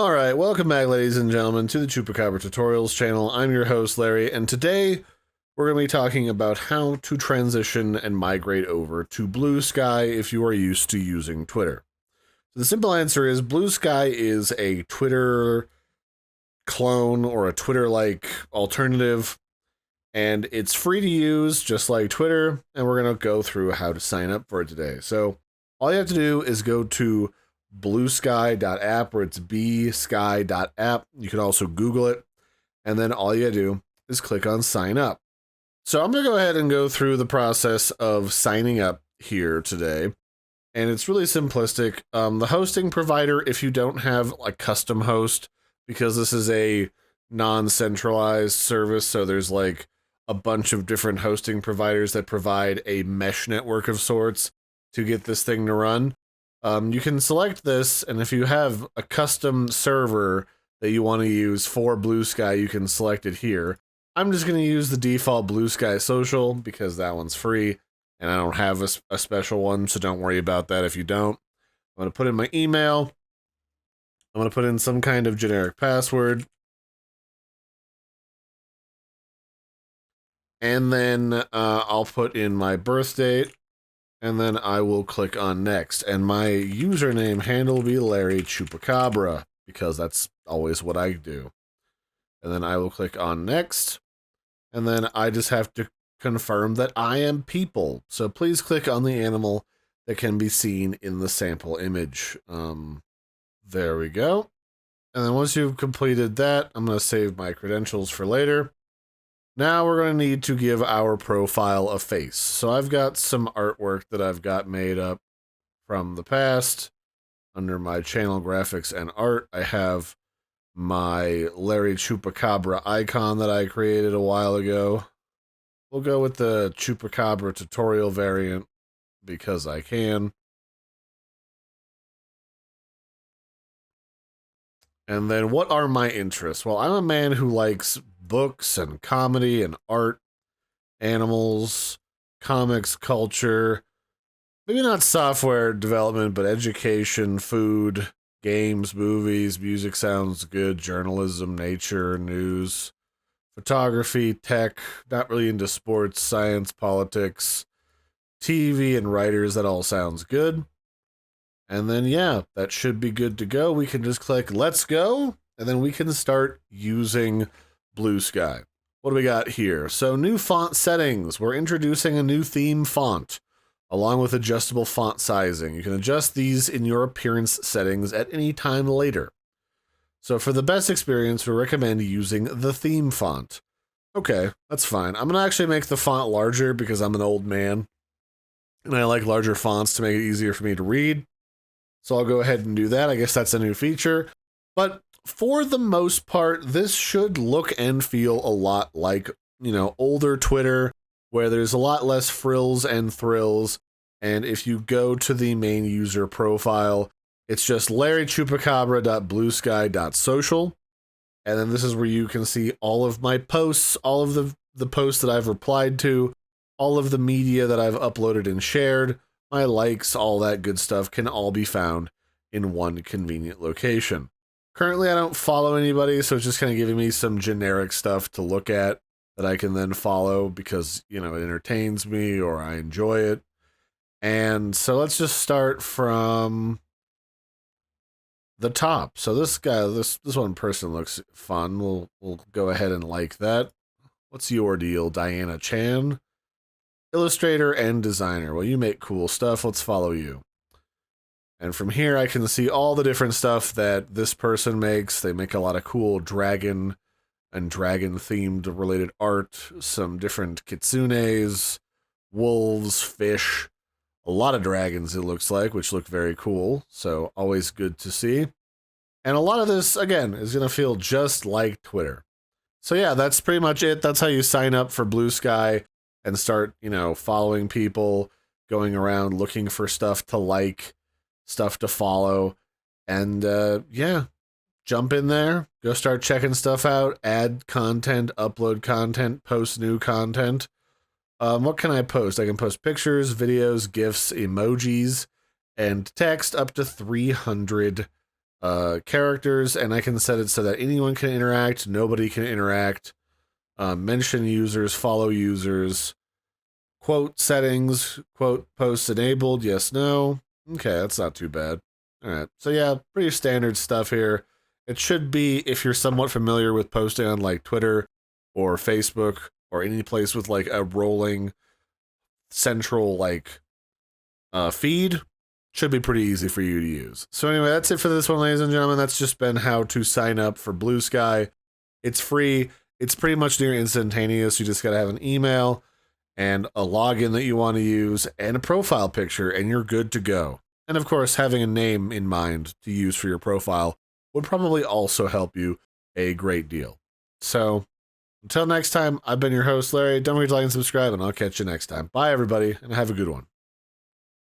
Alright, welcome back, ladies and gentlemen, to the Chupacabra Tutorials channel. I'm your host, Larry, and today we're going to be talking about how to transition and migrate over to Bluesky if you are used to using Twitter. So the simple answer is Bluesky is a Twitter clone or a Twitter-like alternative, and it's free to use just like Twitter, and we're going to go through how to sign up for it today. So all you have to do is go to bluesky.app, or it's bsky.app. You can also Google it, and then all you do is click on sign up. So I'm going to go ahead and go through the process of signing up here today, and it's really simplistic. The hosting provider, if you don't have a custom host, because this is a non-centralized service, so there's like a bunch of different hosting providers that provide a mesh network of sorts to get this thing to run. You can select this, and if you have a custom server that you want to use for Bluesky, you can select it here. I'm just going to use the default Bluesky Social because that one's free, and I don't have a special one, so don't worry about that if you don't. I'm going to put in my email. I'm going to put in some kind of generic password. And then I'll put in my birth date. And then I will click on next. And my username handle will be Larry Chupacabra, because that's always what I do. And then I will click on next. And then I just have to confirm that I am people. So please click on the animal that can be seen in the sample image. There we go. And then once you've completed that, I'm going to save my credentials for later. Now we're going to need to give our profile a face. So I've got some artwork that I've got made up from the past. Under my channel graphics and art, I have my Larry Chupacabra icon that I created a while ago. We'll go with the Chupacabra tutorial variant because I can. And then what are my interests? Well, I'm a man who likes books and comedy and art, animals, comics, culture, maybe not software development, but education, food, games, movies, music sounds good, journalism, nature, news, photography, tech, not really into sports, science, politics, TV, and writers. That all sounds good. And then, yeah, that should be good to go. We can just click let's go, and then we can start using Bluesky. What do we got here? So new font settings. We're introducing a new theme font along with adjustable font sizing. You can adjust these in your appearance settings at any time later. So for the best experience, we recommend using the theme font. Okay, that's fine. I'm going to actually make the font larger because I'm an old man and I like larger fonts to make it easier for me to read. So I'll go ahead and do that. I guess that's a new feature. But for the most part, this should look and feel a lot like, older Twitter, where there's a lot less frills and thrills. And if you go to the main user profile, it's just larrychupacabra.bluesky.social. And then this is where you can see all of my posts, all of the posts that I've replied to, all of the media that I've uploaded and shared, my likes, all that good stuff can all be found in one convenient location. Currently, I don't follow anybody, so it's just kind of giving me some generic stuff to look at that I can then follow because, it entertains me or I enjoy it. And so let's just start from the top. So this guy, this one person looks fun. We'll go ahead and like that. What's your deal, Diana Chan? Illustrator and designer. Well, you make cool stuff. Let's follow you. And from here, I can see all the different stuff that this person makes. They make a lot of cool dragon and dragon-themed related art. Some different kitsunes, wolves, fish. A lot of dragons, it looks like, which look very cool. So always good to see. And a lot of this, again, is going to feel just like Twitter. So yeah, that's pretty much it. That's how you sign up for Bluesky and start, following people, going around looking for stuff to like, stuff to follow, and yeah, jump in there, go start checking stuff out, add content, upload content, post new content. What can I post? I can post pictures, videos, GIFs, emojis, and text up to 300 characters, and I can set it so that anyone can interact, nobody can interact, mention users, follow users, quote settings, quote posts enabled, yes, no. Okay, that's not too bad. All right, so yeah, pretty standard stuff here. It should be, if you're somewhat familiar with posting on like Twitter or Facebook or any place with like a rolling central like feed, should be pretty easy for you to use. So anyway, that's it for this one, ladies and gentlemen. That's just been how to sign up for Bluesky. It's free. It's pretty much near instantaneous. You just got to have an email and a login that you want to use and a profile picture, and you're good to go. And of course, having a name in mind to use for your profile would probably also help you a great deal. So until next time, I've been your host, Larry. Don't forget to like and subscribe, and I'll catch you next time. Bye, everybody, and have a good one.